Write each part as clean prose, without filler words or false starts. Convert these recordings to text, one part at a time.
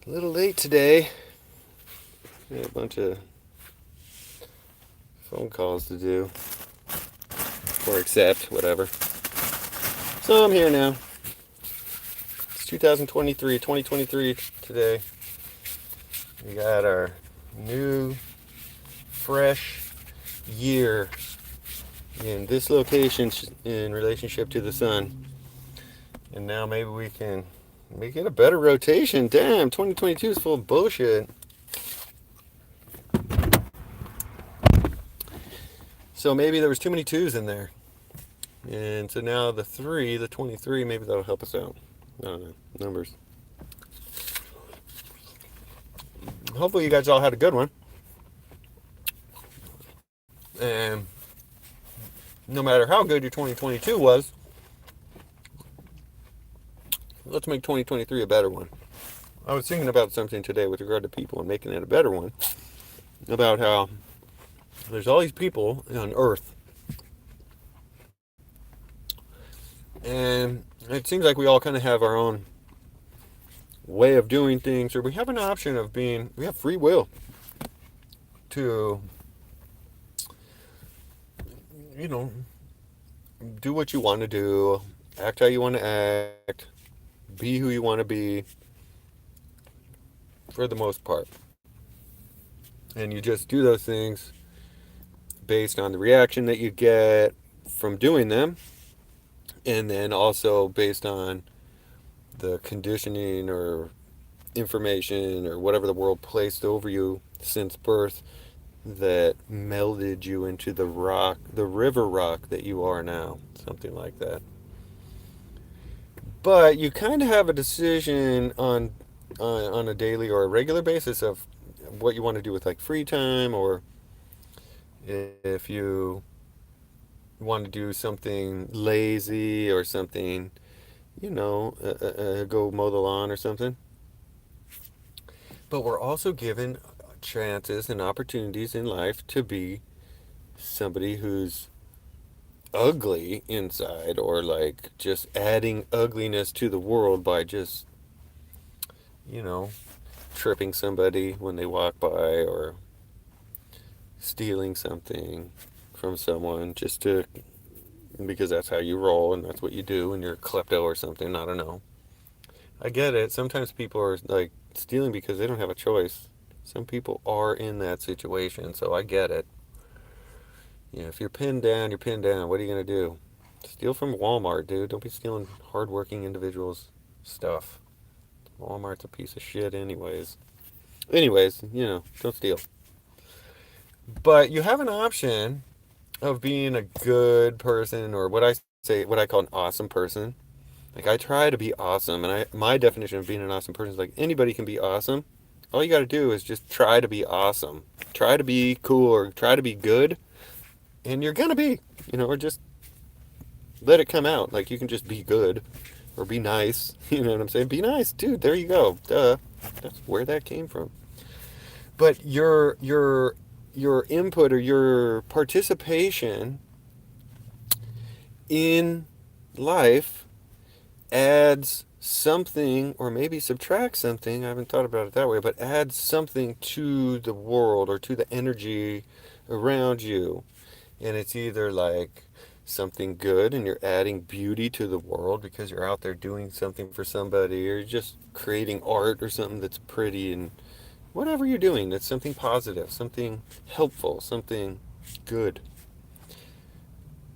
A little late today. Got a bunch of phone calls to do, or accept, whatever. So I'm here now. It's 2023 today. We got our new, fresh year in this location in relationship to the sun. And now maybe we can make it a better rotation. Damn, 2022 is full of bullshit. So maybe there was too many twos in there. And so now the 23, maybe that'll help us out. I don't know. Numbers. Hopefully you guys all had a good one. And no matter how good your 2022 was, let's make 2023 a better one. I was thinking about something today with regard to people and making it a better one. About how there's all these people on Earth. And it seems like we all kind of have our own way of doing things, or we have an option of we have free will to, do what you want to do, act how you want to act, be who you want to be, for the most part. And you just do those things based on the reaction that you get from doing them, and then also based on the conditioning or information or whatever the world placed over you since birth that melded you into the river rock that you are now, something like that. But you kind of have a decision on a daily or a regular basis of what you want to do with like free time, or if you want to do something lazy or something, go mow the lawn or something. But we're also given chances and opportunities in life to be somebody who's ugly inside, or like just adding ugliness to the world by just, tripping somebody when they walk by, or stealing something from someone because that's how you roll and that's what you do, and you're a klepto or something. I don't know. I get it. Sometimes people are like stealing because they don't have a choice. Some people are in that situation, so I get it. If you're pinned down, you're pinned down. What are you going to do? Steal from Walmart, dude. Don't be stealing hardworking individuals' stuff. Walmart's a piece of shit anyways. Don't steal. But you have an option of being a good person, or what I call an awesome person. Like, I try to be awesome, and my definition of being an awesome person is like anybody can be awesome. All you got to do is just try to be awesome. Try to be cool, or try to be good, and you're gonna be, or just let it come out. Like, you can just be good or be nice. You know what I'm saying? Be nice, dude. There you go. Duh. That's where that came from. But your input, or your participation in life adds something, or maybe subtracts something. I haven't thought about it that way, but adds something to the world, or to the energy around you. And it's either like something good, and you're adding beauty to the world because you're out there doing something for somebody, or you're just creating art or something that's pretty, and whatever you're doing, that's something positive, something helpful, something good.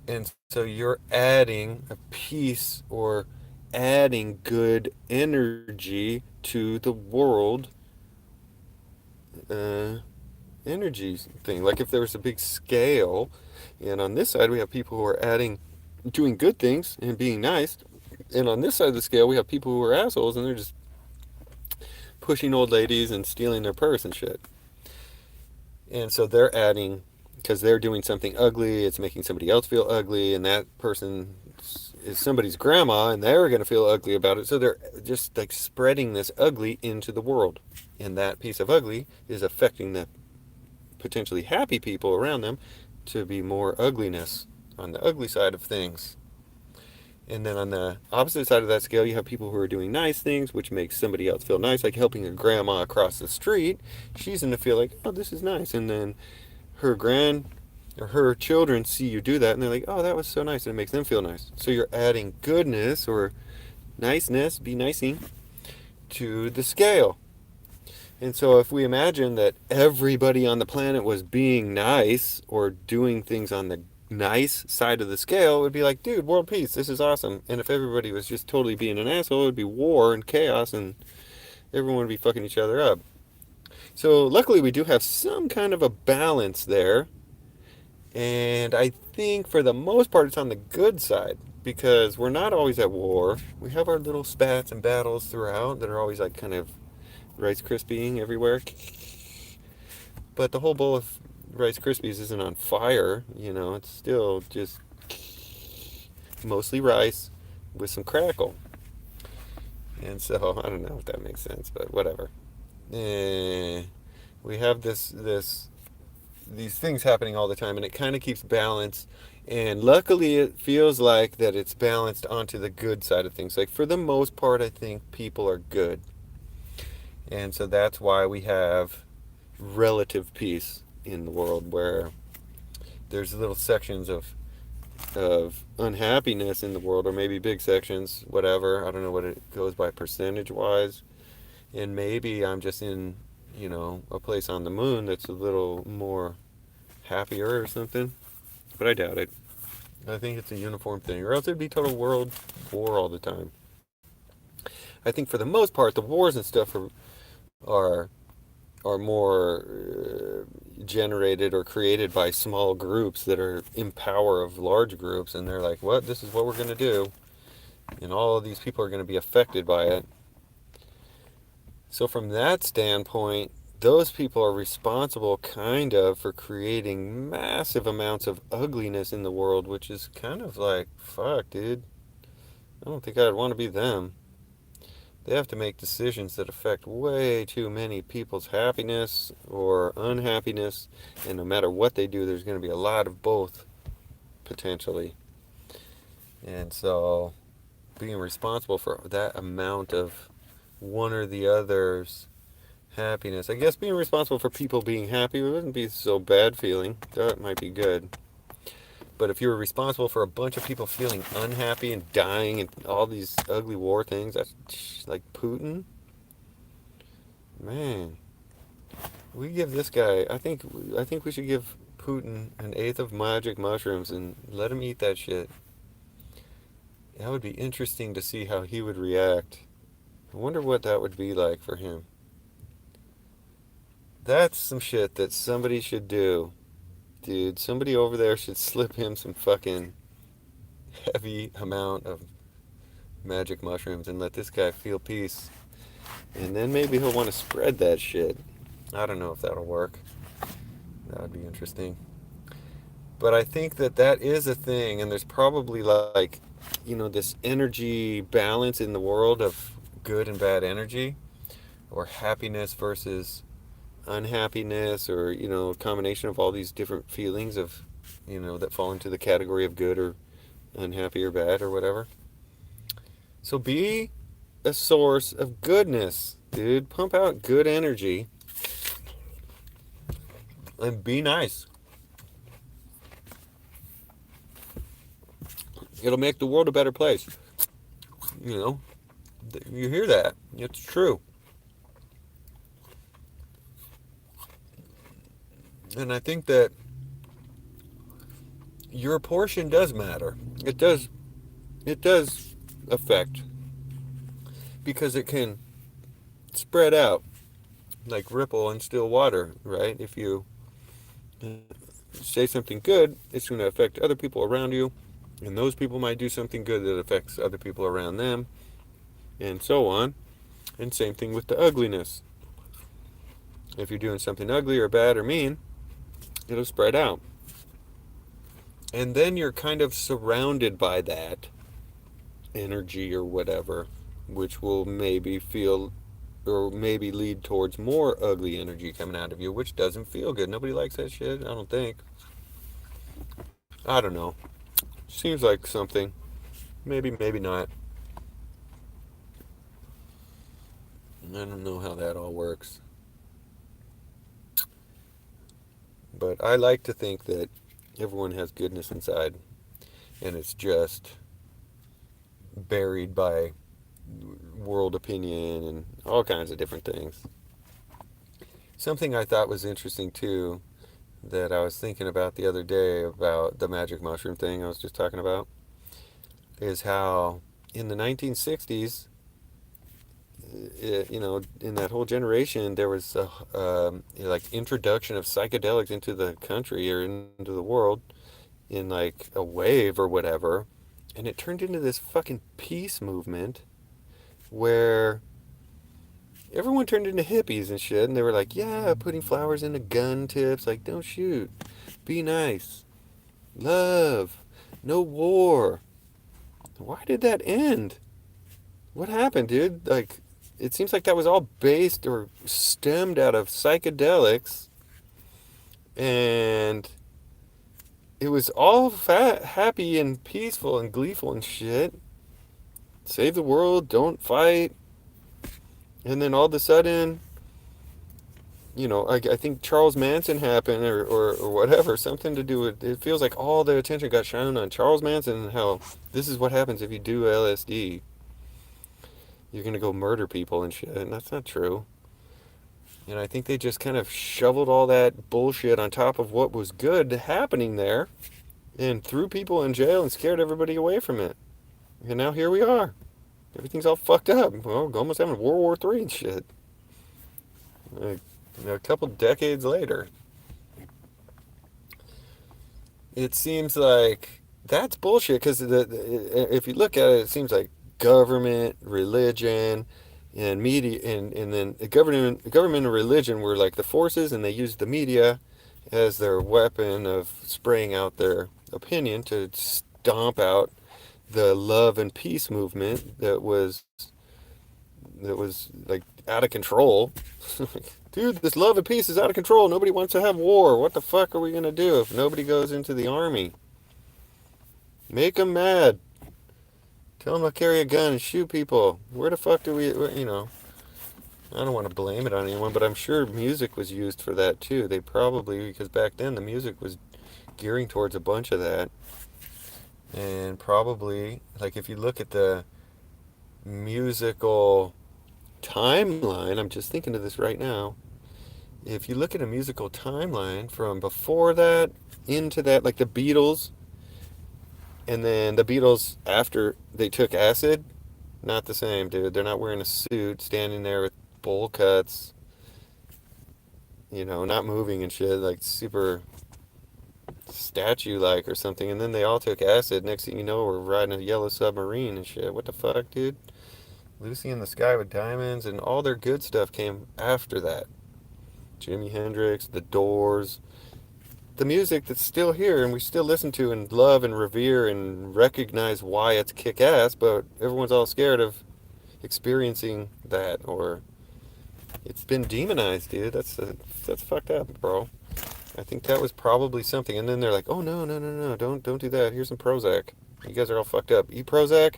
And so you're adding a piece, or adding good energy to the world, energy thing. Like, if there was a big scale, and on this side we have people who are doing good things and being nice, and on this side of the scale we have people who are assholes, and they're just pushing old ladies and stealing their purse and shit. And so they're adding, because they're doing something ugly, it's making somebody else feel ugly, and that person is somebody's grandma, and they're going to feel ugly about it. So they're just like spreading this ugly into the world, and that piece of ugly is affecting the potentially happy people around them to be more ugliness on the ugly side of things. And then on the opposite side of that scale, you have people who are doing nice things, which makes somebody else feel nice, like helping a grandma across the street. She's going to feel like, oh, this is nice. And then her children see you do that, and they're like, oh, that was so nice. And it makes them feel nice. So you're adding goodness or niceness, be nicing, to the scale. And so if we imagine that everybody on the planet was being nice or doing things on the nice side of the scale, it would be like, dude, world peace, this is awesome. And if everybody was just totally being an asshole, it would be war and chaos and everyone would be fucking each other up. So luckily we do have some kind of a balance there. And I think for the most part it's on the good side because we're not always at war. We have our little spats and battles throughout that are always like kind of Rice Krispieing everywhere. But the whole bowl of Rice Krispies isn't on fire, it's still just mostly rice with some crackle. And so, I don't know if that makes sense, but whatever. We have these things happening all the time, and it kind of keeps balance. And luckily, it feels like that it's balanced onto the good side of things. Like, for the most part, I think people are good. And so that's why we have relative peace in the world, where there's little sections of unhappiness in the world, or maybe big sections, whatever. I don't know what it goes by percentage wise. And maybe I'm just in, a place on the moon that's a little more happier or something. But I doubt it. I think it's a uniform thing, or else it'd be total world war all the time. I think for the most part, the wars and stuff are more generated or created by small groups that are in power of large groups, and they're like, what, this is what we're going to do, and all of these people are going to be affected by it. So from that standpoint, those people are responsible kind of for creating massive amounts of ugliness in the world, which is kind of like, fuck, dude, I don't think I'd want to be them. They have to make decisions that affect way too many people's happiness or unhappiness. And no matter what they do, there's going to be a lot of both, potentially. And so being responsible for that amount of one or the other's happiness. I guess being responsible for people being happy wouldn't be so bad feeling. That might be good. But if you were responsible for a bunch of people feeling unhappy and dying and all these ugly war things, that's like Putin. Man, we give this guy. I think we should give Putin an eighth of magic mushrooms and let him eat that shit. That would be interesting to see how he would react. I wonder what that would be like for him. That's some shit that somebody should do. Dude, somebody over there should slip him some fucking heavy amount of magic mushrooms and let this guy feel peace. And then maybe he'll want to spread that shit. I don't know if that'll work. That would be interesting. But I think that is a thing, and there's probably like, this energy balance in the world of good and bad energy, or happiness versus unhappiness, or a combination of all these different feelings of that fall into the category of good or unhappy or bad or whatever. So be a source of goodness, dude. Pump out good energy and be nice. It'll make the world a better place. You hear that? It's true. And I think that your portion does matter. It does affect, because it can spread out like ripple in still water, right? If you say something good, it's going to affect other people around you, and those people might do something good that affects other people around them, and so on. And same thing with the ugliness. If you're doing something ugly or bad or mean, it'll spread out. And then you're kind of surrounded by that energy or whatever, which will maybe feel, or maybe lead towards more ugly energy coming out of you, which doesn't feel good. Nobody likes that shit, I don't think. I don't know. Seems like something. Maybe, maybe not. I don't know how that all works. But I like to think that everyone has goodness inside, and it's just buried by world opinion and all kinds of different things. Something I thought was interesting too, that I was thinking about the other day about the magic mushroom thing I was just talking about, is how in the 1960s, in that whole generation, there was a like introduction of psychedelics into the country or into the world in like a wave or whatever, and it turned into this fucking peace movement where everyone turned into hippies and shit, and they were like, yeah, putting flowers into gun tips, like, don't shoot, be nice, love, no war. Why did that end? What happened, dude? Like, it seems like that was all based or stemmed out of psychedelics, and it was all happy and peaceful and gleeful and shit. Save the world, don't fight. And then all of a sudden, I think Charles Manson happened or whatever, something to do with it. Feels like all the attention got shown on Charles Manson and how this is what happens if you do LSD. You're going to go murder people and shit. And that's not true. And I think they just kind of shoveled all that bullshit on top of what was good happening there and threw people in jail and scared everybody away from it. And now here we are. Everything's all fucked up. Well, we're almost having World War III and shit. Like, a couple decades later. It seems like that's bullshit because if you look at it, it seems like government, religion, and media, and then government and religion were like the forces, and they used the media as their weapon of spraying out their opinion to stomp out the love and peace movement that was like out of control. Dude, this love and peace is out of control. Nobody wants to have war. What the fuck are we gonna do if nobody goes into the army? Make them mad. Tell them to carry a gun and shoot people. Where the fuck do we, I don't want to blame it on anyone, but I'm sure music was used for that too. They probably, because back then the music was gearing towards a bunch of that. And probably, like if you look at the musical timeline, I'm just thinking of this right now. If you look at a musical timeline from before that into that, like the Beatles, and then the Beatles after they took acid, not the same, dude. They're not wearing a suit, standing there with bowl cuts, not moving and shit, like super statue-like or something. And then they all took acid. Next thing you know, we're riding a yellow submarine and shit. What the fuck, dude? Lucy in the Sky with Diamonds, and all their good stuff came after that. Jimi Hendrix, The Doors, the music that's still here and we still listen to and love and revere and recognize why it's kick-ass, but everyone's all scared of experiencing that, or it's been demonized, dude. That's fucked up, bro. I think that was probably something. And then they're like, oh no, no, no, no, don't do that. Here's some Prozac. You guys are all fucked up. Eat Prozac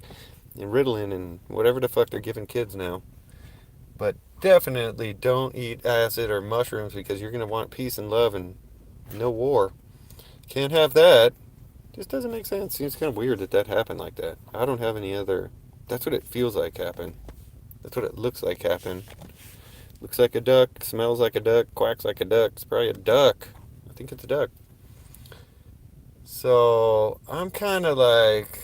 and Ritalin and whatever the fuck they're giving kids now. But definitely don't eat acid or mushrooms because you're going to want peace and love and no war. Can't have that. Just doesn't make sense. Seems kind of weird that happened like that. I don't have any other... That's what it feels like happened. That's what it looks like happened. Looks like a duck, smells like a duck, quacks like a duck. It's probably a duck. I think it's a duck. So I'm kind of like...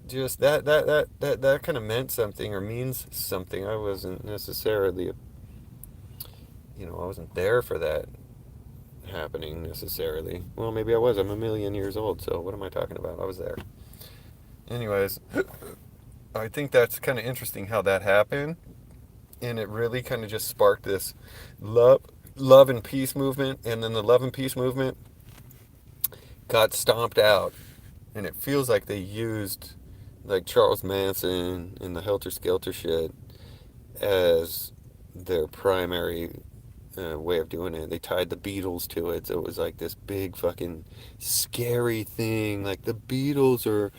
Just that kind of meant something or means something. I wasn't necessarily, I wasn't there for that happening necessarily. Well, maybe I was. I'm a million years old, so what am I talking about? I was there. Anyways, I think that's kind of interesting how that happened, and it really kind of just sparked this love and peace movement, and then the love and peace movement got stomped out, and it feels like they used like Charles Manson and the Helter Skelter shit as their primary way of doing it. They tied the Beatles to it, so it was like this big fucking scary thing. Like the Beatles are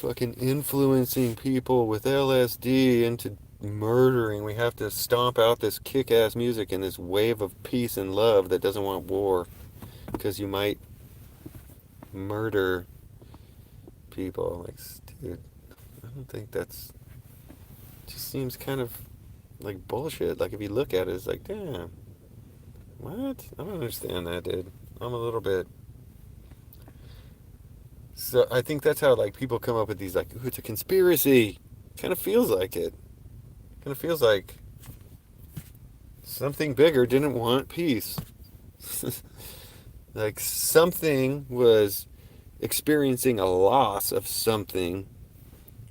fucking influencing people with LSD into murdering. We have to stomp out this kick-ass music and this wave of peace and love that doesn't want war, because you might murder people. Like, dude, I don't think that's, just seems kind of like bullshit. Like, if you look at it, it's like, damn, what? I don't understand that, dude. I'm a little bit. So I think that's how, like, people come up with these, like, ooh, it's a conspiracy. Kind of feels like it. Kind of feels like something bigger didn't want peace. Like, something was experiencing a loss of something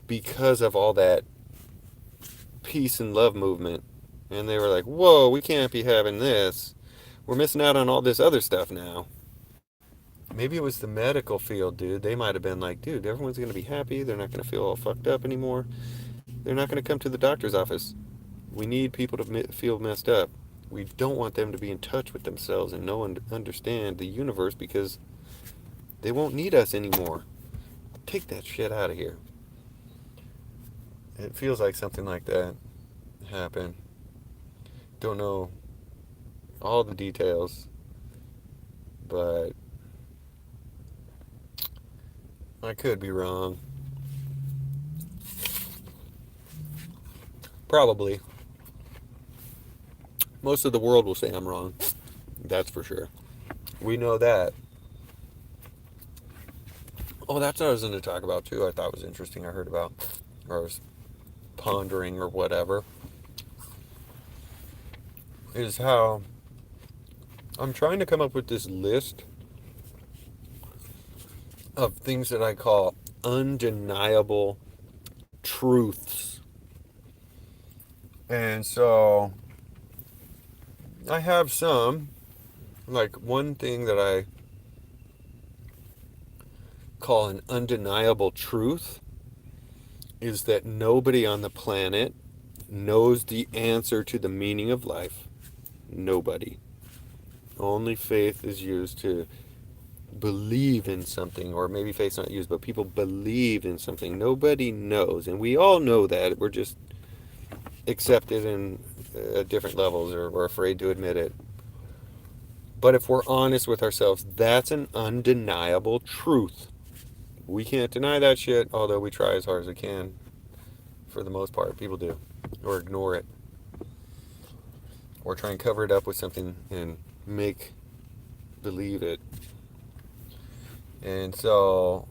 because of all that peace and love movement. And they were like, whoa, we can't be having this. We're missing out on all this other stuff now. Maybe it was the medical field, dude. They might have been like, dude, everyone's going to be happy. They're not going to feel all fucked up anymore. They're not going to come to the doctor's office. We need people to feel messed up. We don't want them to be in touch with themselves and know and understand the universe, because they won't need us anymore. Take that shit out of here. It feels like something like that happened. Don't know all the details, but I could be wrong. Probably. Most of the world will say I'm wrong. That's for sure. We know that. Oh, that's what I was going to talk about too. I thought was interesting. I heard about, or I was pondering or whatever, is how I'm trying to come up with this list of things that I call undeniable truths. And so I have some, like, one thing that I call an undeniable truth is that nobody on the planet knows the answer to the meaning of life. Nobody. Only faith is used to believe in something, or maybe faith's not used, but people believe in something. Nobody knows, and we all know that. We're just accepted in different levels, or we're afraid to admit it. But if we're honest with ourselves, that's an undeniable truth. We can't deny that shit, although we try as hard as we can. For the most part, people do, or ignore it, or try and cover it up with something and make believe it. And so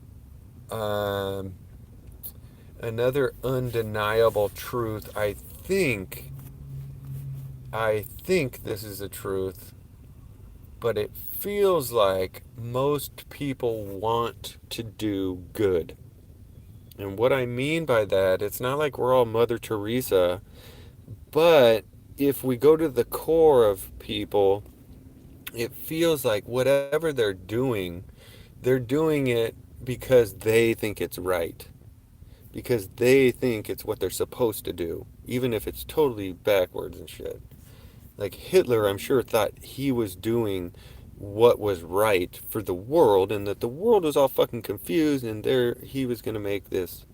another undeniable truth, I think this is a truth, but it feels like most people want to do good. And what I mean by that, it's not like we're all Mother Teresa, but if we go to the core of people, it feels like whatever they're doing it because they think it's right. Because they think it's what they're supposed to do, even if it's totally backwards and shit. Like, Hitler, I'm sure, thought he was doing what was right for the world, and that the world was all fucking confused, and there he was going to make this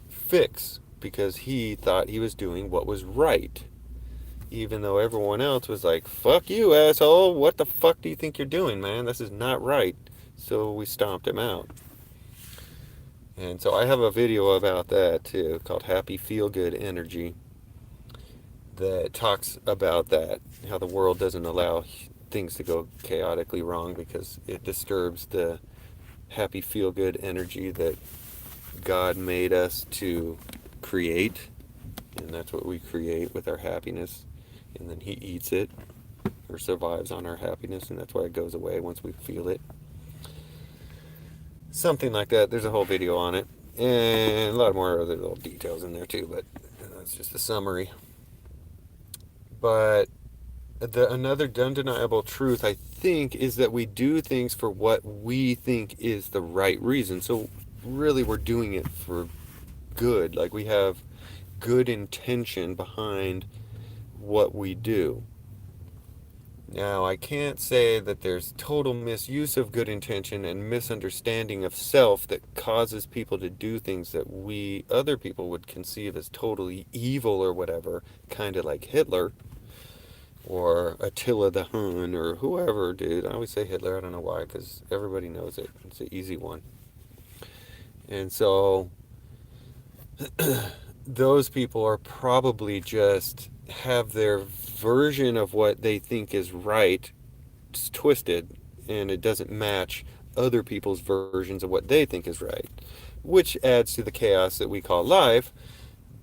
fix because he thought he was doing what was right, even though everyone else was like, fuck you, asshole, what the fuck do you think you're doing, man? This is not right. So we stomped him out. And so I have a video about that too, called Happy Feel Good Energy, that talks about that, how the world doesn't allow things to go chaotically wrong because it disturbs the happy feel good energy that God made us to create. And that's what we create with our happiness. And then he eats it, or survives on our happiness, and that's why it goes away once we feel it. Something like that. There's a whole video on it, and a lot more other little details in there too, but that's just a summary. But another undeniable truth, I think, is that we do things for what we think is the right reason. So really we're doing it for good. Like, we have good intention behind what we do. Now, I can't say that there's total misuse of good intention and misunderstanding of self that causes people to do things that we, other people, would conceive as totally evil or whatever, kind of like Hitler or Attila the Hun or whoever, dude. I always say Hitler, I don't know why, because everybody knows it. It's an easy one. And so those people are probably just have their version of what they think is right twisted, and it doesn't match other people's versions of what they think is right, which adds to the chaos that we call life.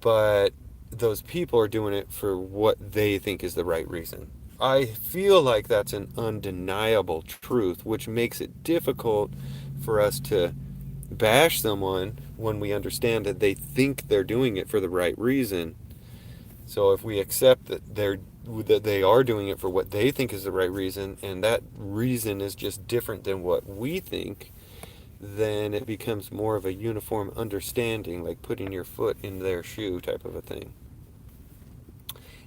But those people are doing it for what they think is the right reason. I feel like that's an undeniable truth, which makes it difficult for us to bash someone when we understand that they think they're doing it for the right reason. So if we accept that they are doing it for what they think is the right reason, and that reason is just different than what we think, then it becomes more of a uniform understanding, like putting your foot in their shoe type of a thing.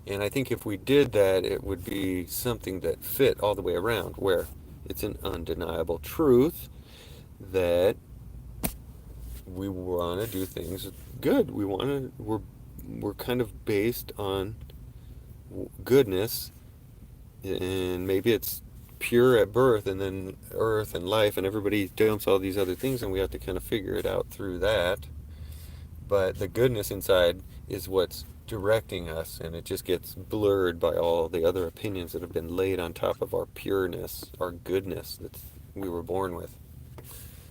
And I think if we did that, it would be something that fit all the way around, where it's an undeniable truth that we want to do things good. We're kind of based on goodness, and maybe it's pure at birth, and then earth and life, and everybody dumps all these other things, and we have to kind of figure it out through that. But the goodness inside is what's directing us, and it just gets blurred by all the other opinions that have been laid on top of our pureness, our goodness that we were born with,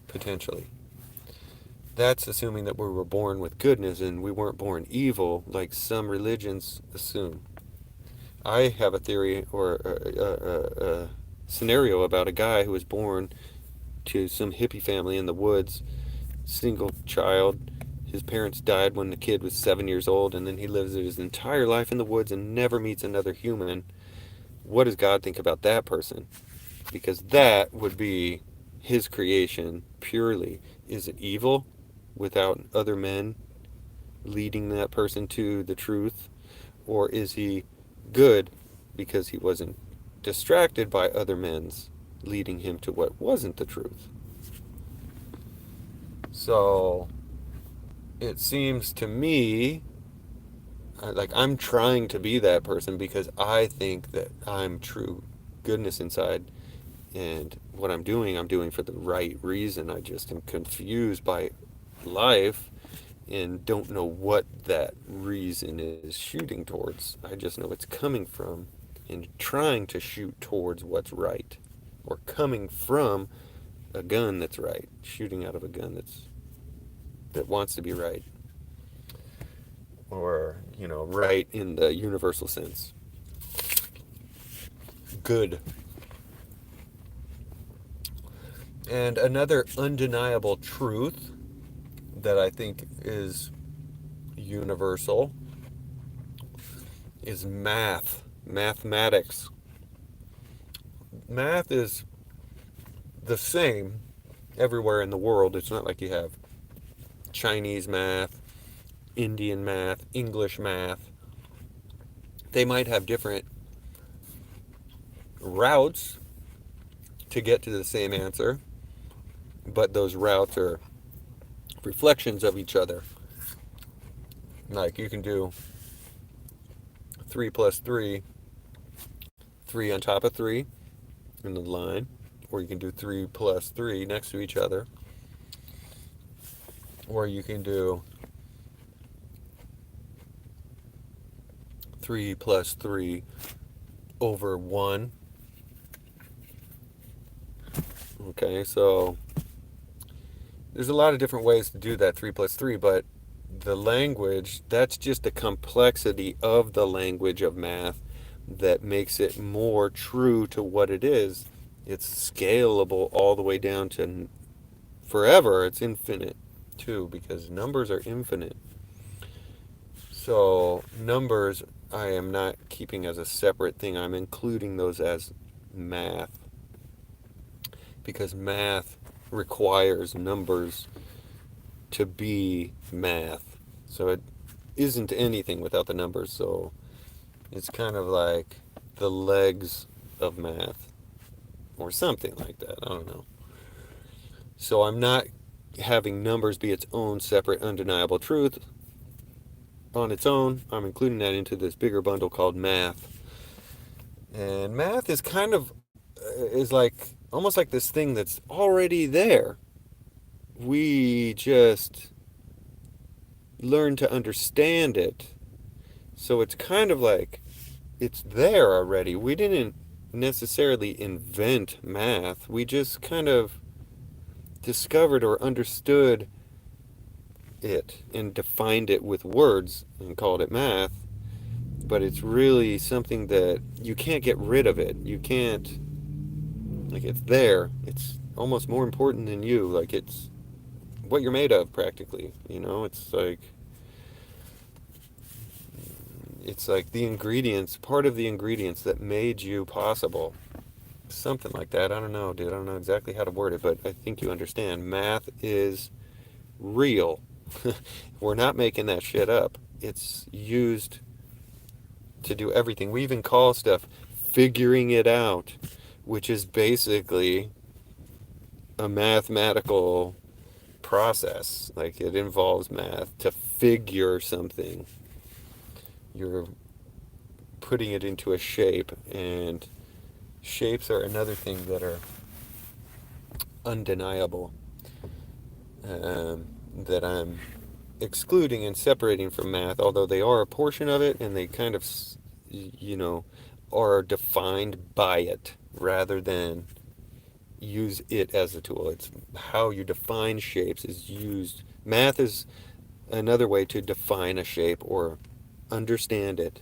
potentially. That's assuming that we were born with goodness and we weren't born evil, like some religions assume. I have a theory or a scenario about a guy who was born to some hippie family in the woods, single child. His parents died when the kid was 7 years old, and then he lives his entire life in the woods and never meets another human. What does God think about that person? Because that would be his creation purely. Is it evil without other men leading that person to the truth? Or is he good because he wasn't distracted by other men's leading him to what wasn't the truth? So it seems to me like I'm trying to be that person because I think that I'm true goodness inside, and what I'm doing for the right reason. I just am confused by life and don't know what that reason is shooting towards. I just know it's coming from and trying to shoot towards what's right, or coming from a gun that's right, shooting out of a gun that wants to be right, or right in the universal sense. Good. And another undeniable truth that I think is universal is mathematics. Math is the same everywhere in the world. It's not like you have Chinese math, Indian math, English math. They might have different routes to get to the same answer, but those routes are reflections of each other. Like you can do 3 plus 3, 3 on top of 3 in the line, or you can do 3 plus 3 next to each other, or you can do 3 plus 3 over 1. Okay, so there's a lot of different ways to do that 3 plus 3, but the language, that's just the complexity of the language of math that makes it more true to what it is. It's scalable all the way down to forever. It's infinite too, because numbers are infinite. So numbers I am not keeping as a separate thing. I'm including those as math, because math requires numbers to be math. So it isn't anything without the numbers. So it's kind of like the legs of math, or something like that. I don't know. So I'm not having numbers be its own separate undeniable truth on its own. I'm including that into this bigger bundle called math. And math is kind of is like almost like this thing that's already there. We just learn to understand it. So it's kind of like it's there already. We didn't necessarily invent math. We just kind of discovered or understood it and defined it with words and called it math. But it's really something that you can't get rid of it. You can't, like, it's there. It's almost more important than you. Like, it's what you're made of, practically. You know, it's like the ingredients, part of the ingredients that made you possible. Something like that. I don't know, dude. I don't know exactly how to word it, but I think you understand. Math is real. We're not making that shit up. It's used to do everything. We even call stuff figuring it out, which is basically a mathematical process. Like, it involves math to figure something. You're putting it into a shape, and shapes are another thing that are undeniable, that I'm excluding and separating from math, although they are a portion of it, and they kind of, you know, are defined by it rather than use it as a tool. It's how you define shapes is used. Math is another way to define a shape or understand it.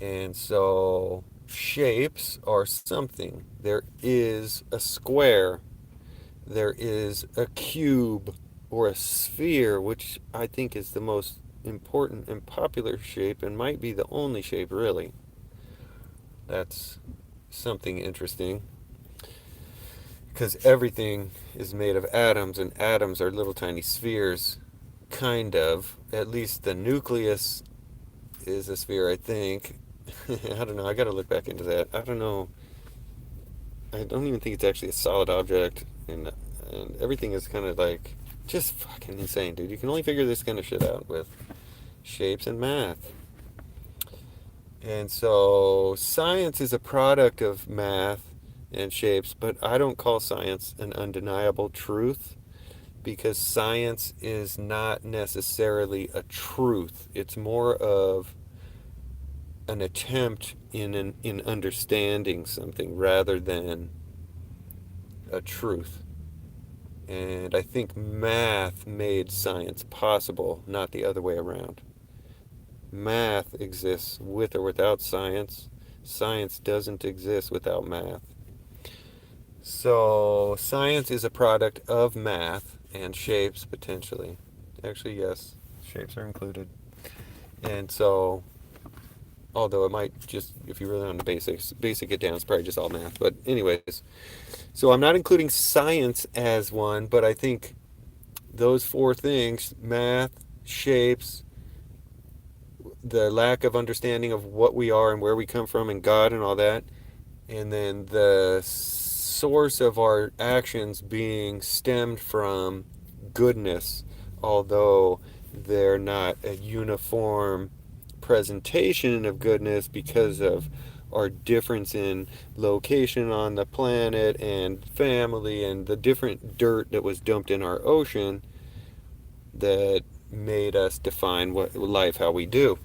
And so shapes are something. There is a square, there is a cube or a sphere, which I think is the most important and popular shape and might be the only shape, really. That's something interesting, because everything is made of atoms, and atoms are little tiny spheres, kind of. At least the nucleus is a sphere, I think. I don't know. I gotta look back into that. I don't know. I don't even think it's actually a solid object, and everything is kind of like just fucking insane, dude. You can only figure this kind of shit out with shapes and math. And so science is a product of math and shapes, but I don't call science an undeniable truth, because science is not necessarily a truth. It's more of an attempt in understanding something rather than a truth. And I think math made science possible, not the other way around. Math exists with or without science. Science doesn't exist without math. So science is a product of math and shapes, potentially. Actually, yes, shapes are included. And so, although it might just, if you really want to basic it down, it's probably just all math. But anyways, so I'm not including science as one, but I think those four things, math, shapes, the lack of understanding of what we are and where we come from and God and all that, and then the source of our actions being stemmed from goodness, although they're not a uniform presentation of goodness because of our difference in location on the planet and family and the different dirt that was dumped in our ocean that made us define what life how we do.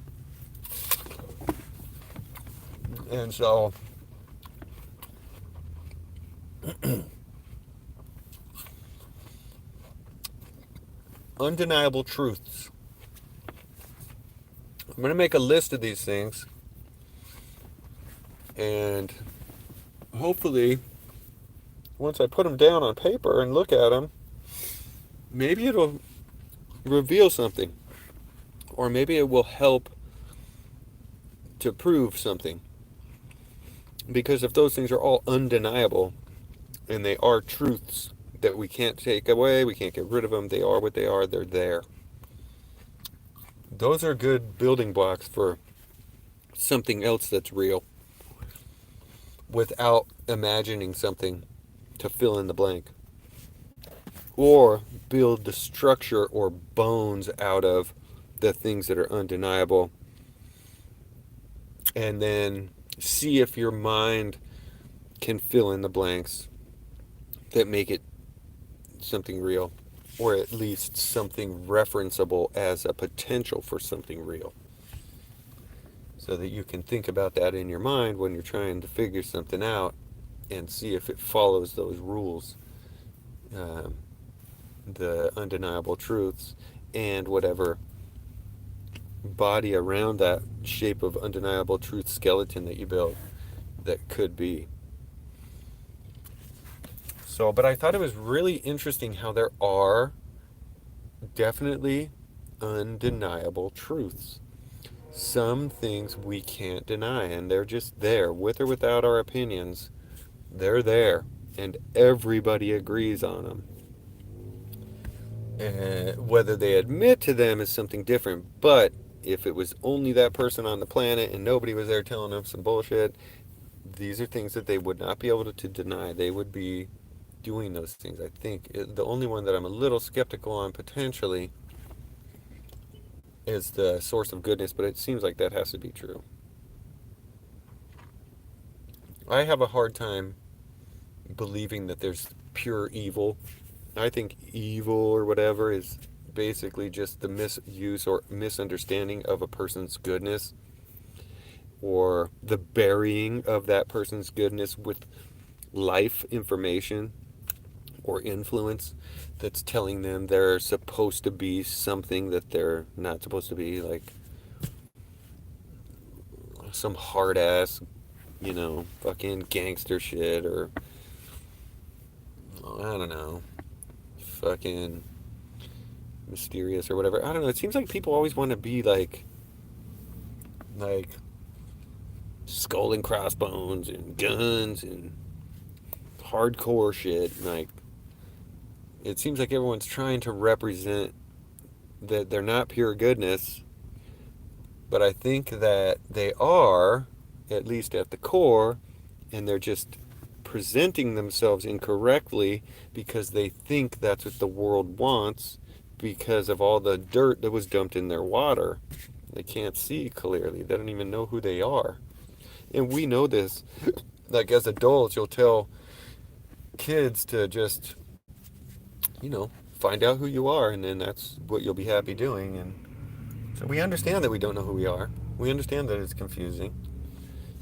And so undeniable truths. I'm going to make a list of these things, and hopefully once I put them down on paper and look at them, maybe it'll reveal something, or maybe it will help to prove something. Because if those things are all undeniable and they are truths that we can't take away, we can't get rid of them, they are what they are, they're there. Those are good building blocks for something else that's real. without imagining something to fill in the blank, or build the structure or bones out of the things that are undeniable, and then see if your mind can fill in the blanks that make it something real, or at least something referenceable as a potential for something real, so that you can think about that in your mind when you're trying to figure something out and see if it follows those rules, um, the undeniable truths, and whatever body around that shape of undeniable truth skeleton that you build that could be. So, but I thought it was really interesting how there are definitely undeniable truths. Some things we can't deny, and they're just there, with or without our opinions. They're there, and everybody agrees on them. Whether they admit to them is something different, but if it was only that person on the planet and nobody was there telling them some bullshit, these are things that they would not be able to deny. They would be doing those things. I think the only one that I'm a little skeptical on potentially is the source of goodness, but it seems like that has to be true. I have a hard time believing that there's pure evil. I think evil or whatever is basically just the misuse or misunderstanding of a person's goodness, or the burying of that person's goodness with life information or influence that's telling them they're supposed to be something that they're not supposed to be, like some hard ass, fucking gangster shit, or I don't know, fucking mysterious or whatever. I don't know. It seems like people always want to be like skull and crossbones and guns and hardcore shit. Like, it seems like everyone's trying to represent that they're not pure goodness, but I think that they are, at least at the core, and they're just presenting themselves incorrectly because they think that's what the world wants because of all the dirt that was dumped in their water. They can't see clearly. They don't even know who they are. And we know this. Like, as adults, you'll tell kids to just, find out who you are, and then that's what you'll be happy doing. And so we understand that we don't know who we are. We understand that it's confusing.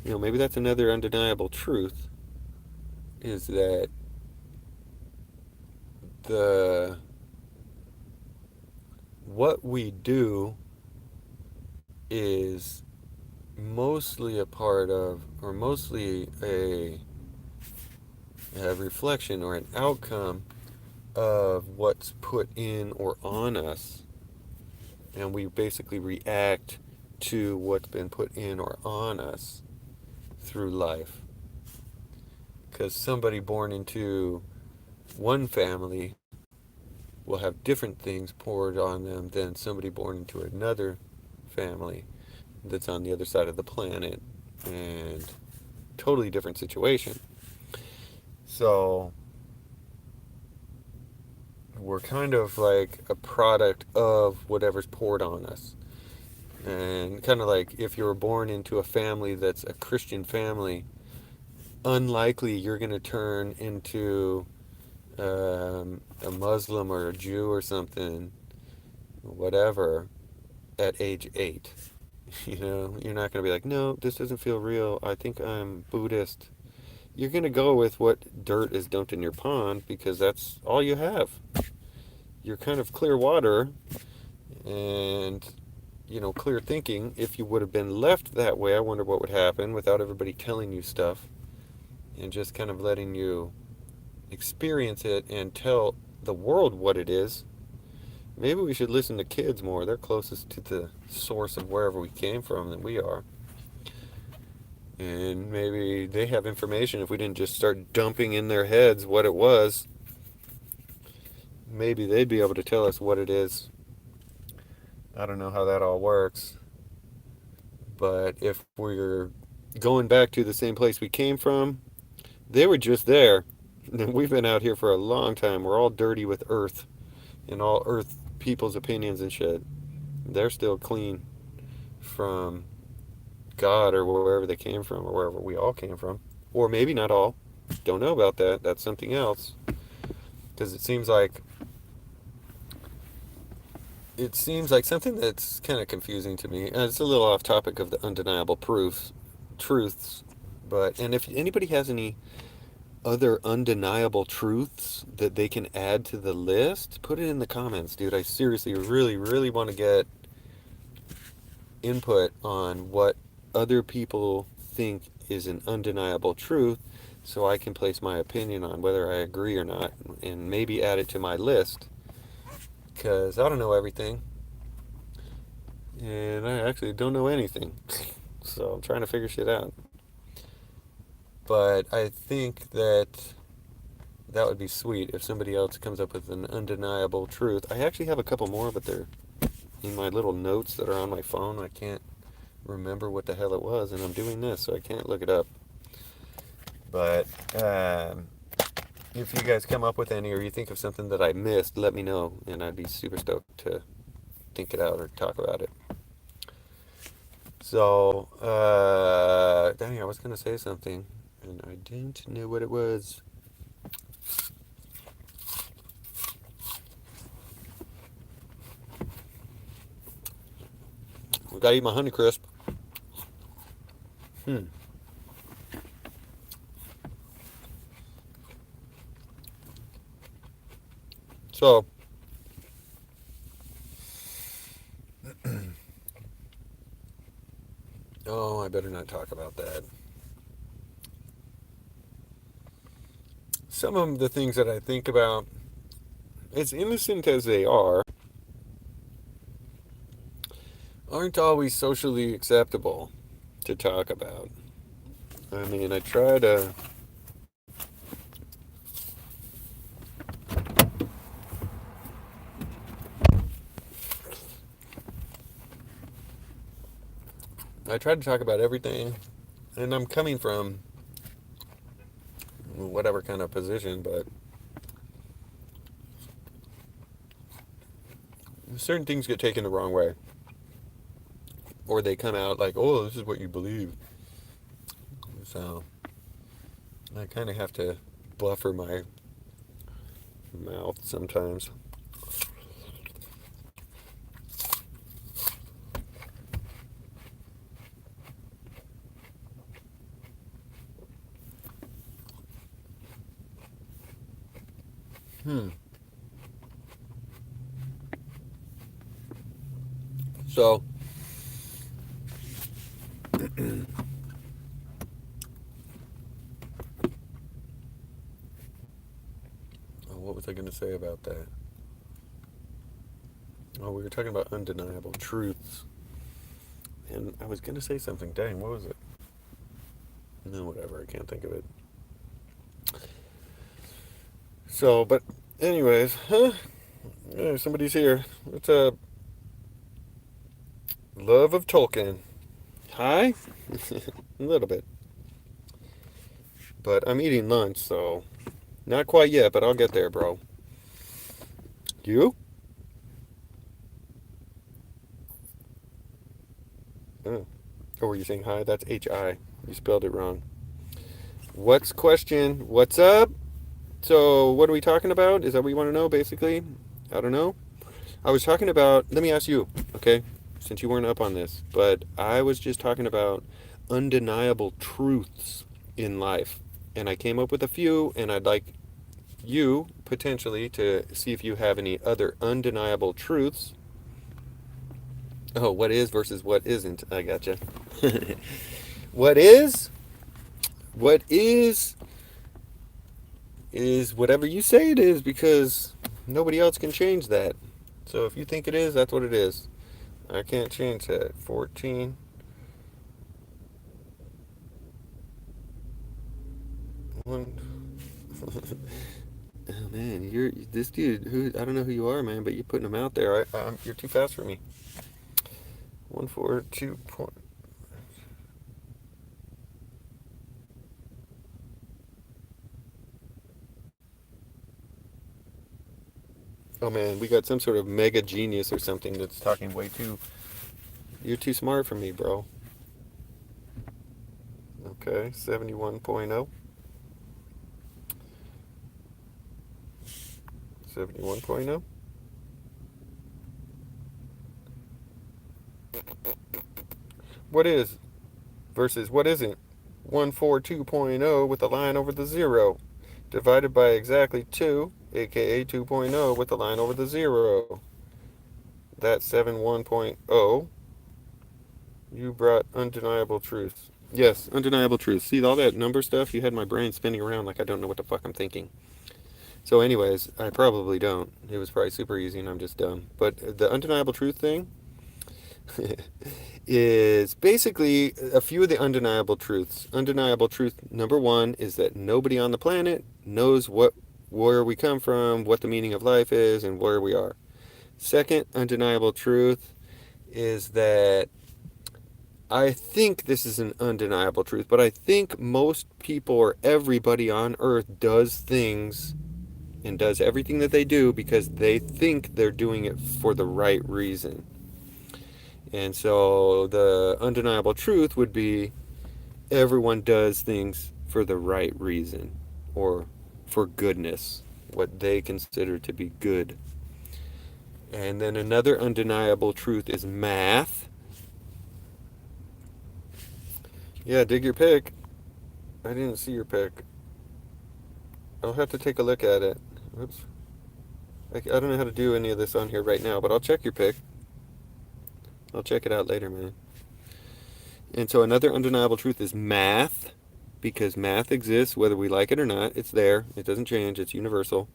Maybe that's another undeniable truth, is that what we do is mostly a part of, or mostly a reflection or an outcome of what's put in or on us. And we basically react to what's been put in or on us through life. Because somebody born into one family will have different things poured on them than somebody born into another family that's on the other side of the planet, and totally different situation. So we're kind of like a product of whatever's poured on us. And kind of like if you were born into a family that's a Christian family, unlikely you're going to turn into a Muslim or a Jew or something, whatever, at age 8. You're not going to be like, no, this doesn't feel real. I think I'm Buddhist. You're going to go with what dirt is dumped in your pond because that's all you have. You're kind of clear water and, clear thinking. If you would have been left that way, I wonder what would happen without everybody telling you stuff and just kind of letting you experience it and tell the world what it is. Maybe we should listen to kids more. They're closest to the source of wherever we came from than we are. And maybe they have information. If we didn't just start dumping in their heads what it was, maybe they'd be able to tell us what it is. I don't know how that all works. But if we're going back to the same place we came from. They were just there. We've been out here for a long time. We're all dirty with earth and all earth people's opinions and shit. They're still clean from God or wherever they came from or wherever we all came from. Or maybe not all. Don't know about that. That's something else. Because it seems like something that's kind of confusing to me. It's a little off topic of the undeniable truths. But, and if anybody has any other undeniable truths that they can add to the list, put it in the comments, dude. I seriously really, really want to get input on what other people think is an undeniable truth so I can place my opinion on whether I agree or not and maybe add it to my list because I don't know everything and I actually don't know anything. So I'm trying to figure shit out. But I think that would be sweet if somebody else comes up with an undeniable truth. I actually have a couple more, but they're in my little notes that are on my phone. I can't remember what the hell it was, and I'm doing this, so I can't look it up. But if you guys come up with any or you think of something that I missed, let me know, and I'd be super stoked to think it out or talk about it. So, dang, I was going to say something, and I didn't know what it was. I gotta eat my Honey Crisp. So, oh, I better not talk about that. Some of the things that I think about, as innocent as they are, aren't always socially acceptable to talk about. I mean, I try to talk about everything, and I'm coming from whatever kind of position, but certain things get taken the wrong way. Or they come out like, oh, this is what you believe. So I kind of have to buffer my mouth sometimes. So, what was I going to say about that? Oh, we were talking about undeniable truths. And I was going to say something. Dang, what was it? No, whatever. I can't think of it. So, but anyways, yeah, somebody's here. What's up? Love of Tolkien. Hi? A little bit. But I'm eating lunch, so not quite yet, but I'll get there, bro. You? Oh. Oh, were you saying hi? That's H-I. You spelled it wrong. What's question? What's up? So, what are we talking about? Is that what you want to know, basically? I don't know. I was talking about, let me ask you, okay? Since you weren't up on this, but I was just talking about undeniable truths in life. And I came up with a few, and I'd like you, potentially, to see if you have any other undeniable truths. Oh, what is versus what isn't. I gotcha. What is whatever you say it is because nobody else can change that. So if you think it is, that's what it is. I can't change that. 14. One. Oh man, you're this dude who I don't know who you are, man, but you're putting them out there. You're too fast for me. 142 point. Oh man, we got some sort of mega genius or something that's talking way too... You're too smart for me, bro. Okay, 71.0. 71.0. What is versus what isn't? 142.0 with a line over the 0. Divided by exactly 2, aka 2.0 with a line over the 0. That's 71.0. You brought undeniable truth. Yes, undeniable truth. See, all that number stuff, you had my brain spinning around like I don't know what the fuck I'm thinking. So anyways, I probably don't. It was probably super easy and I'm just dumb. But the undeniable truth thing is basically a few of the undeniable truths. Undeniable truth number one is that nobody on the planet knows where we come from, what the meaning of life is, and where we are. Second undeniable truth is that I think this is an undeniable truth, but I think most people or everybody on Earth does things and does everything that they do because they think they're doing it for the right reason. And so the undeniable truth would be everyone does things for the right reason or for goodness, what they consider to be good. And then another undeniable truth is math. Yeah, dig your pick. I didn't see your pick. I'll have to take a look at it. Oops. I don't know how to do any of this on here right now, but I'll check your pick. I'll check it out later, man. And so another undeniable truth is math, because math exists whether we like it or not. It's there. It doesn't change. It's universal.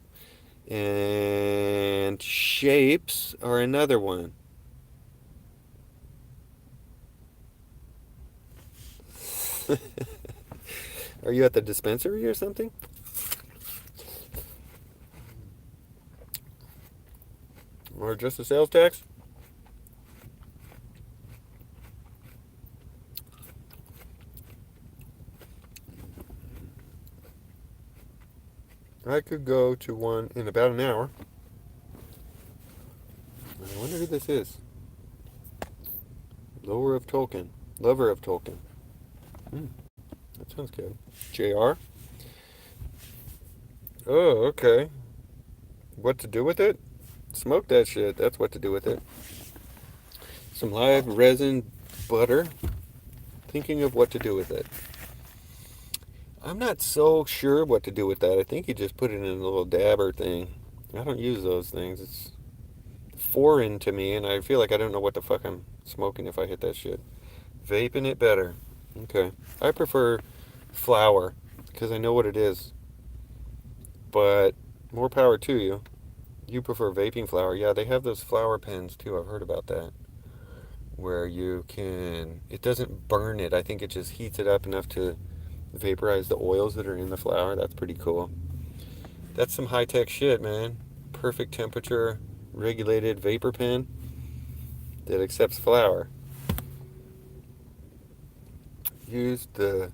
And shapes are another one. Are you at the dispensary or something? Or just a sales tax? I could go to one in about an hour. I wonder who this is. Lover of Tolkien. That sounds good. JR? Oh, okay. What to do with it? Smoke that shit. That's what to do with it. Some live resin butter. Thinking of what to do with it. I'm not so sure what to do with that. I think you just put it in a little dabber thing. I don't use those things. It's foreign to me, and I feel like I don't know what the fuck I'm smoking if I hit that shit. Vaping it better. Okay. I prefer flour, because I know what it is. But more power to you. You prefer vaping flour. Yeah, they have those flour pens, too. I've heard about that. Where you can... It doesn't burn it. I think it just heats it up enough to vaporize the oils that are in the flour. That's pretty cool. That's some high-tech shit, man. Perfect temperature, regulated vapor pen that accepts flour. Use the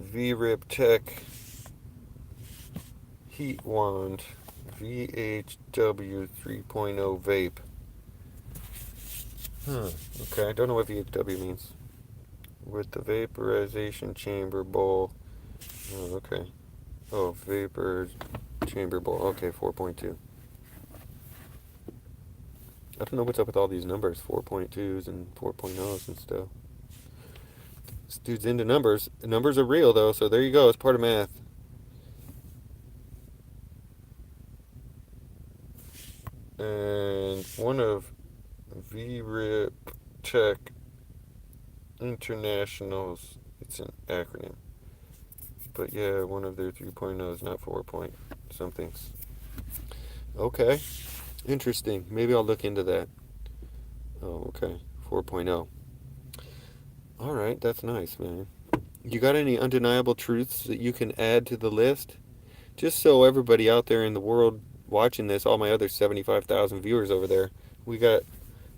VRIP Tech Heat Wand VHW 3.0 vape. Okay, I don't know what VHW means. With the vaporization chamber bowl. Oh, okay. Oh, vapor chamber bowl. Okay, 4.2. I don't know what's up with all these numbers, 4.2s and 4.0s and stuff. This dude's into numbers. Numbers are real, though, so there you go. It's part of math. And one of VRIP Tech International's, it's an acronym. But yeah, one of their 3.0s, not 4 point somethings. Okay. Interesting. Maybe I'll look into that. Oh, okay. 4.0. All right, that's nice, man. You got any undeniable truths that you can add to the list? Just so everybody out there in the world watching this, all my other 75,000 viewers over there, we got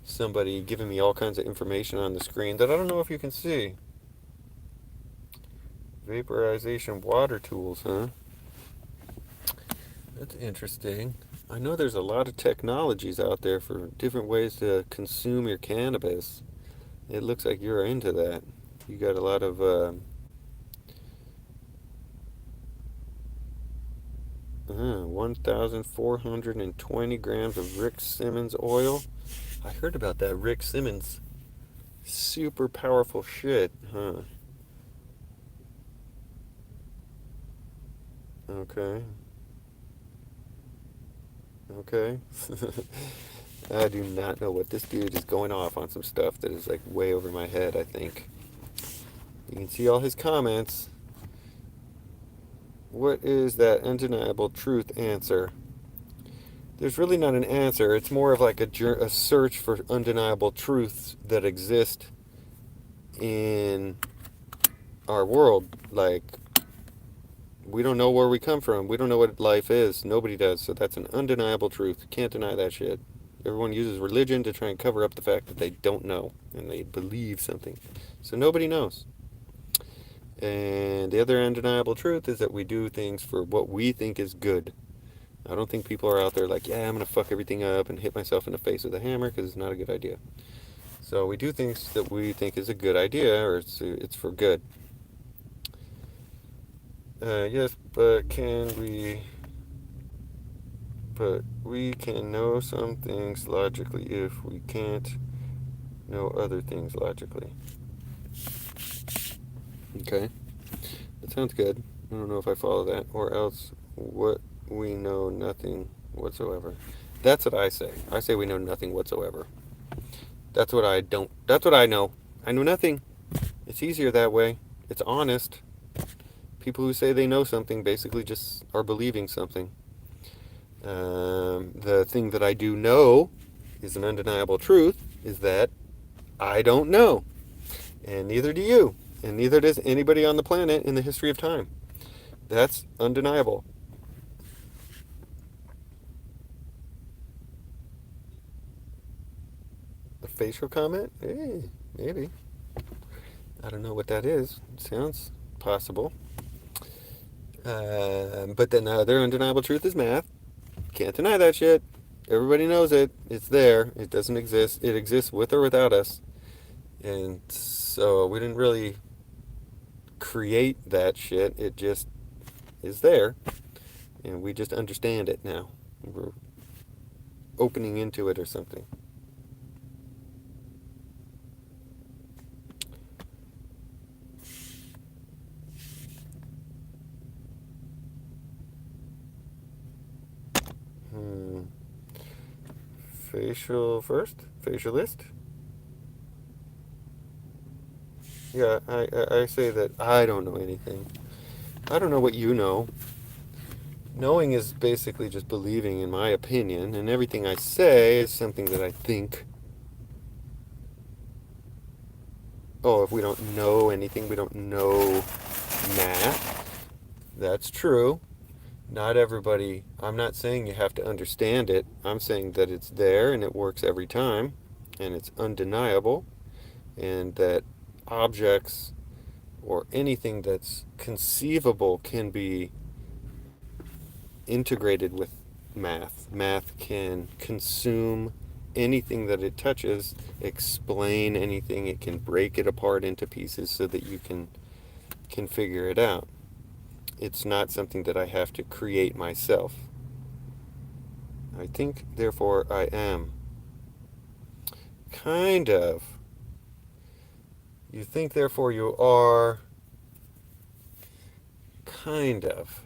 somebody giving me all kinds of information on the screen that I don't know if you can see. Vaporization water tools, huh? That's interesting. I know there's a lot of technologies out there for different ways to consume your cannabis. It looks like you're into that. You got a lot of 1,420 grams of Rick Simmons oil. I heard about that Rick Simmons. Super powerful shit, huh? Okay. Okay. I do not know what this dude is going off on some stuff that is like way over my head, I think. You can see all his comments. What is that undeniable truth answer? There's really not an answer. It's more of like a search for undeniable truths that exist in our world. Like, we don't know where we come from. We don't know what life is. Nobody does. So that's an undeniable truth. Can't deny that shit. Everyone uses religion to try and cover up the fact that they don't know and they believe something. So nobody knows. And the other undeniable truth is that we do things for what we think is good. I don't think people are out there like, yeah, I'm going to fuck everything up and hit myself in the face with a hammer because it's not a good idea. So we do things that we think is a good idea or it's for good. Yes, but we can know some things logically if we can't know other things logically. Okay, that sounds good. I don't know if I follow that. Or else, what we know nothing whatsoever. That's what I say. I say we know nothing whatsoever. That's what I don't. That's what I know. I know nothing. It's easier that way. It's honest. People who say they know something basically just are believing something. The thing that I do know is an undeniable truth is that I don't know. And neither do you. And neither does anybody on the planet in the history of time. That's undeniable. The facial comment? Maybe. I don't know what that is. It sounds possible. But then the other undeniable truth is math. Can't deny that shit. Everybody knows it. It's there. It doesn't exist. It exists with or without us. And so we didn't really create that shit. It just is there. And we just understand it now. We're opening into it or something. Facial first? Facialist? Yeah, I say that I don't know anything. I don't know what you know. Knowing is basically just believing, in my opinion, and everything I say is something that I think. Oh, if we don't know anything, we don't know math. That's true. Not everybody, I'm not saying you have to understand it. I'm saying that it's there and it works every time, and it's undeniable, and that objects or anything that's conceivable can be integrated with math. Math can consume anything that it touches, explain anything, it can break it apart into pieces so that you can figure it out. It's not something that I have to create myself. I think, therefore I am. Kind of. You think, therefore you are. Kind of.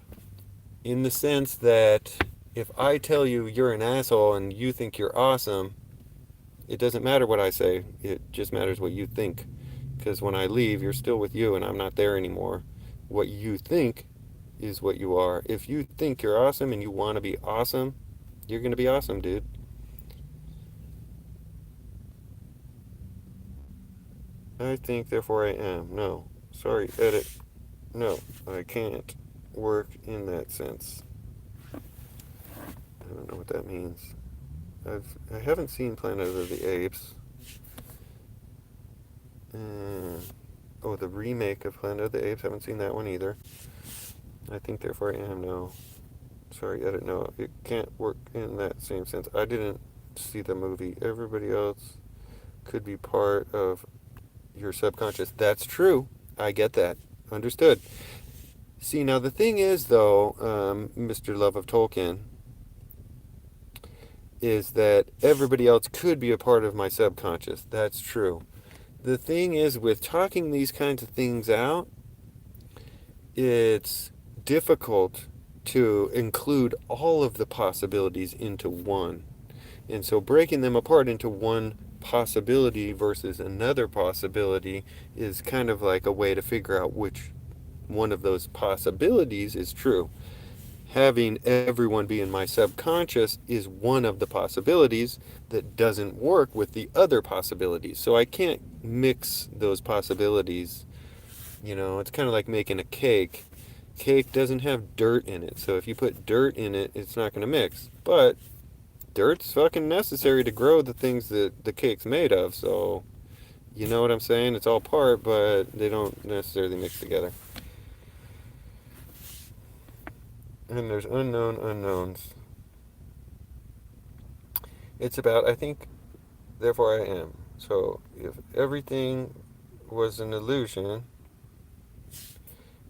In the sense that if I tell you you're an asshole and you think you're awesome, it doesn't matter what I say. It just matters what you think. Because when I leave, you're still with you and I'm not there anymore. What you think is what you are. If you think you're awesome and you want to be awesome, you're going to be awesome, dude. I think, therefore I am. No. Sorry, edit. No, I can't work in that sense. I don't know what that means. I haven't seen Planet of the Apes. Oh, the remake of Planet of the Apes. Haven't seen that one either. I think, therefore I am. No. Sorry, I didn't know. It can't work in that same sense. I didn't see the movie. Everybody else could be part of your subconscious. That's true. I get that. Understood. See, now the thing is, though, Mr. Love of Tolkien, is that everybody else could be a part of my subconscious. That's true. The thing is, with talking these kinds of things out, it's difficult to include all of the possibilities into one. And so breaking them apart into one possibility versus another possibility is kind of like a way to figure out which one of those possibilities is true. Having everyone be in my subconscious is one of the possibilities that doesn't work with the other possibilities. So I can't mix those possibilities. You know, it's kind of like making a cake. Cake doesn't have dirt in it. So if you put dirt in it, it's not going to mix. But dirt's fucking necessary to grow the things that the cake's made of. So, you know what I'm saying? It's all part, but they don't necessarily mix together. And there's unknown unknowns. It's about, I think, therefore I am. So if everything was an illusion,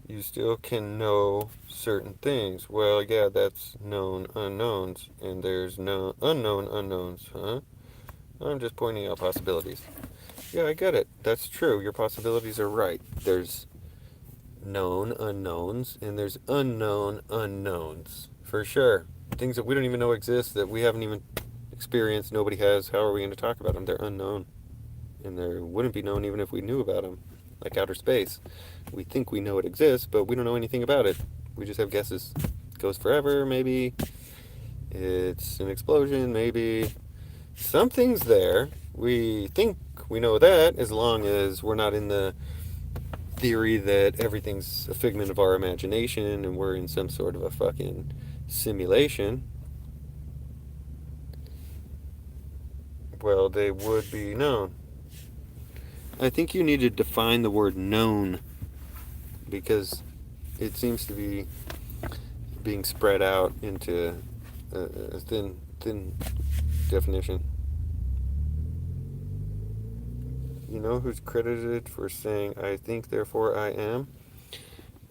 you still can know certain things. Well, yeah, that's known unknowns, and there's no unknown unknowns, huh? I'm just pointing out possibilities. Yeah, I get it. That's true. Your possibilities are right. There's known unknowns, and there's unknown unknowns. For sure. Things that we don't even know exist, that we haven't even experienced, nobody has. How are we going to talk about them? They're unknown. And they wouldn't be known even if we knew about them. Like outer space. We think we know it exists, but we don't know anything about it. We just have guesses. It goes forever, maybe. It's an explosion, maybe. Something's there. We think we know that, as long as we're not in the theory that everything's a figment of our imagination and we're in some sort of a fucking simulation. Well, they would be known. I think you need to define the word known, because it seems to be being spread out into a thin definition. You know who's credited for saying, I think, therefore I am?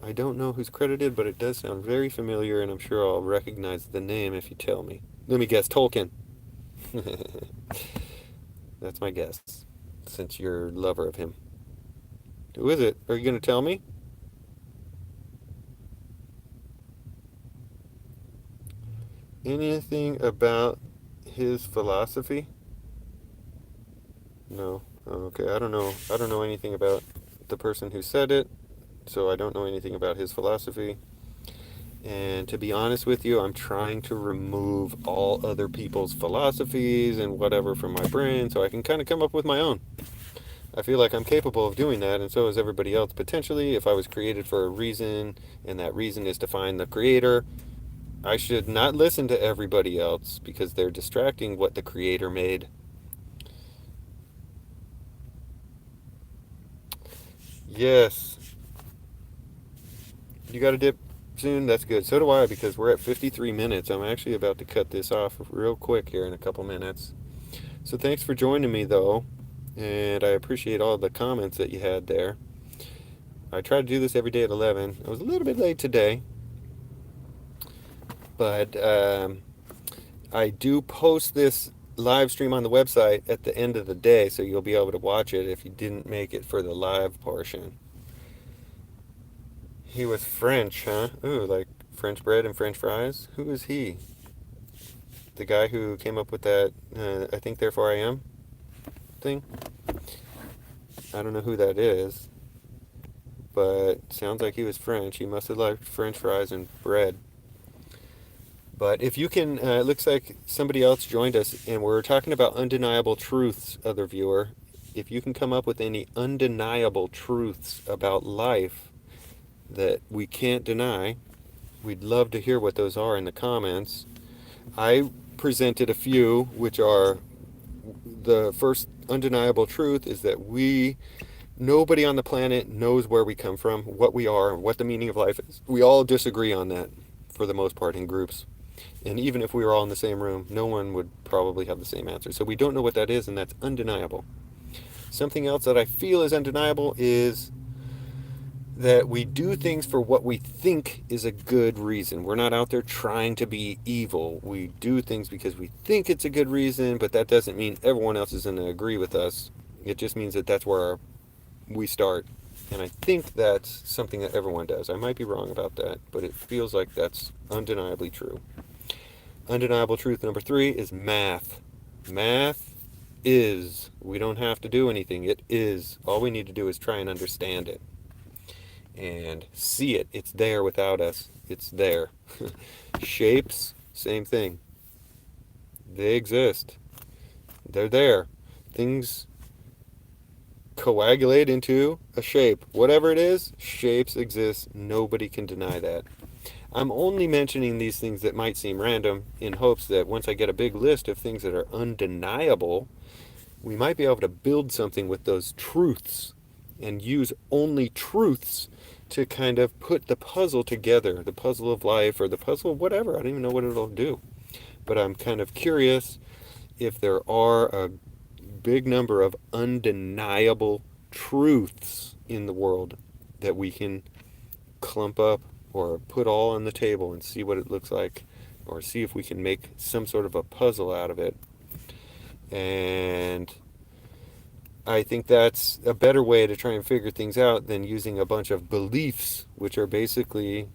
I don't know who's credited, but it does sound very familiar, and I'm sure I'll recognize the name if you tell me. Let me guess, Tolkien. That's my guess, since you're a lover of him. Who is it? Are you going to tell me? Anything about his philosophy? No. Okay, I don't know. I don't know anything about the person who said it, so I don't know anything about his philosophy. And to be honest with you, I'm trying to remove all other people's philosophies and whatever from my brain so I can kind of come up with my own. I feel like I'm capable of doing that, and so is everybody else potentially. If I was created for a reason, and that reason is to find the creator, I should not listen to everybody else because they're distracting what the creator made. Yes. You got to dip soon? That's good. So do I, because we're at 53 minutes. I'm actually about to cut this off real quick here in a couple minutes. So thanks for joining me, though. And I appreciate all the comments that you had there. I try to do this every day at 11. I was a little bit late today. But I do post this live stream on the website at the end of the day, so you'll be able to watch it if you didn't make it for the live portion. He was French, huh? Ooh, like French bread and French fries? Who is he? The guy who came up with that, I think, therefore I am thing? I don't know who that is, but sounds like he was French. He must have liked French fries and bread. But if you can, it looks like somebody else joined us, and we're talking about undeniable truths, other viewer. If you can come up with any undeniable truths about life that we can't deny, we'd love to hear what those are in the comments. I presented a few, which are, the first undeniable truth is that nobody on the planet knows where we come from, what we are, what the meaning of life is. We all disagree on that. for the most part in groups. And even if we were all in the same room, no one would probably have the same answer. So we don't know what that is, and that's undeniable. Something else that I feel is undeniable is that we do things for what we think is a good reason. We're not out there trying to be evil. We do things because we think it's a good reason, but that doesn't mean everyone else is going to agree with us. It just means that that's where we start. And I think that's something that everyone does. I might be wrong about that, but it feels like that's undeniably true. Undeniable truth number 3 is math. Math is. We don't have to do anything. It is. All we need to do is try and understand it. And see it. It's there without us. It's there. Shapes, same thing. They exist. They're there. Things coagulate into a shape. Whatever it is, shapes exist. Nobody can deny that. I'm only mentioning these things that might seem random in hopes that once I get a big list of things that are undeniable, we might be able to build something with those truths and use only truths to kind of put the puzzle together, the puzzle of life or the puzzle of whatever. I don't even know what it'll do. But I'm kind of curious if there are a big number of undeniable truths in the world that we can clump up or put all on the table and see what it looks like, or see if we can make some sort of a puzzle out of it. And I think that's a better way to try and figure things out than using a bunch of beliefs, which are basically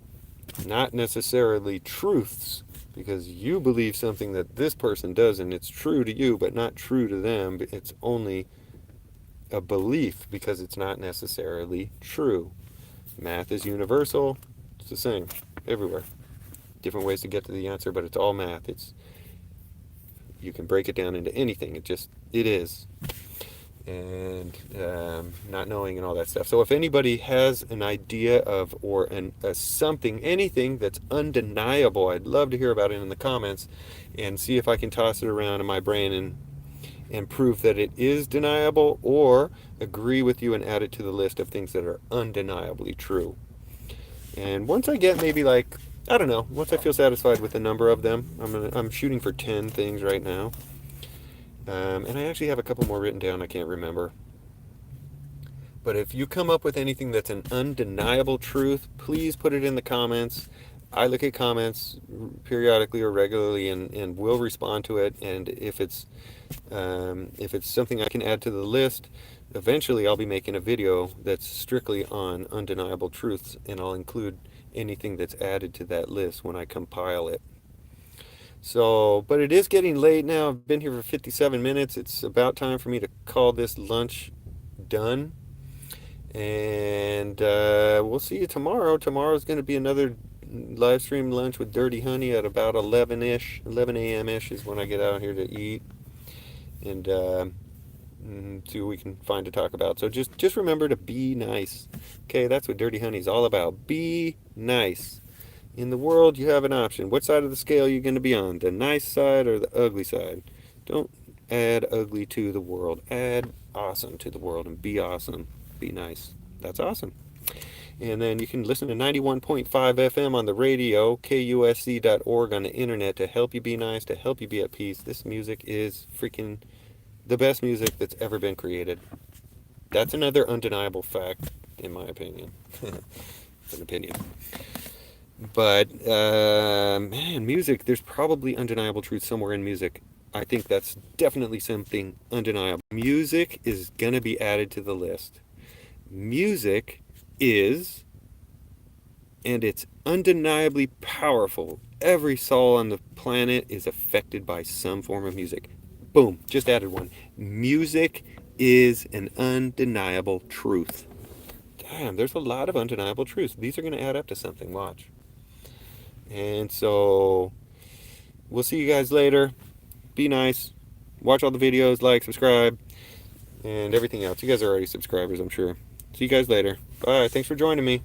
not necessarily truths, because you believe something that this person does and it's true to you but not true to them. It's only a belief because it's not necessarily true. Math is universal. It's the same everywhere. Different ways to get to the answer, but it's all math. You can break it down into anything. It is. And not knowing and all that stuff. So if anybody has an idea of or something, anything that's undeniable, I'd love to hear about it in the comments and see if I can toss it around in my brain and prove that it is deniable, or agree with you and add it to the list of things that are undeniably true. And once I get maybe like, I don't know, once I feel satisfied with the number of them, I'm shooting for 10 things right now. And I actually have a couple more written down I can't remember. But if you come up with anything that's an undeniable truth, please put it in the comments. I look at comments periodically or regularly and will respond to it. And if it's something I can add to the list, eventually I'll be making a video that's strictly on undeniable truths, and I'll include anything that's added to that list when I compile it. So, but it is getting late now. I've been here for 57 minutes. It's about time for me to call this lunch done. And we'll see you tomorrow. Tomorrow's going to be another live stream lunch with Dirty Honey at about 11-ish. 11 a.m.-ish is when I get out here to eat. And see what we can find to talk about. So just remember to be nice. Okay, that's what Dirty Honey's all about. Be nice. In the world, you have an option. What side of the scale are you going to be on? The nice side or the ugly side? Don't add ugly to the world. Add awesome to the world and be awesome. Be nice. That's awesome. And then you can listen to 91.5 FM on the radio, kusc.org on the internet to help you be nice, to help you be at peace. This music is freaking the best music that's ever been created. That's another undeniable fact, in my opinion. It's an opinion. But, man, music, there's probably undeniable truth somewhere in music. I think that's definitely something undeniable. Music is going to be added to the list. Music is, and it's undeniably powerful. Every soul on the planet is affected by some form of music. Boom, just added one. Music is an undeniable truth. Damn, there's a lot of undeniable truths. These are going to add up to something, watch. And so, we'll see you guys later. Be nice. Watch all the videos, like, subscribe, and everything else. You guys are already subscribers, I'm sure. See you guys later. Bye. Thanks for joining me.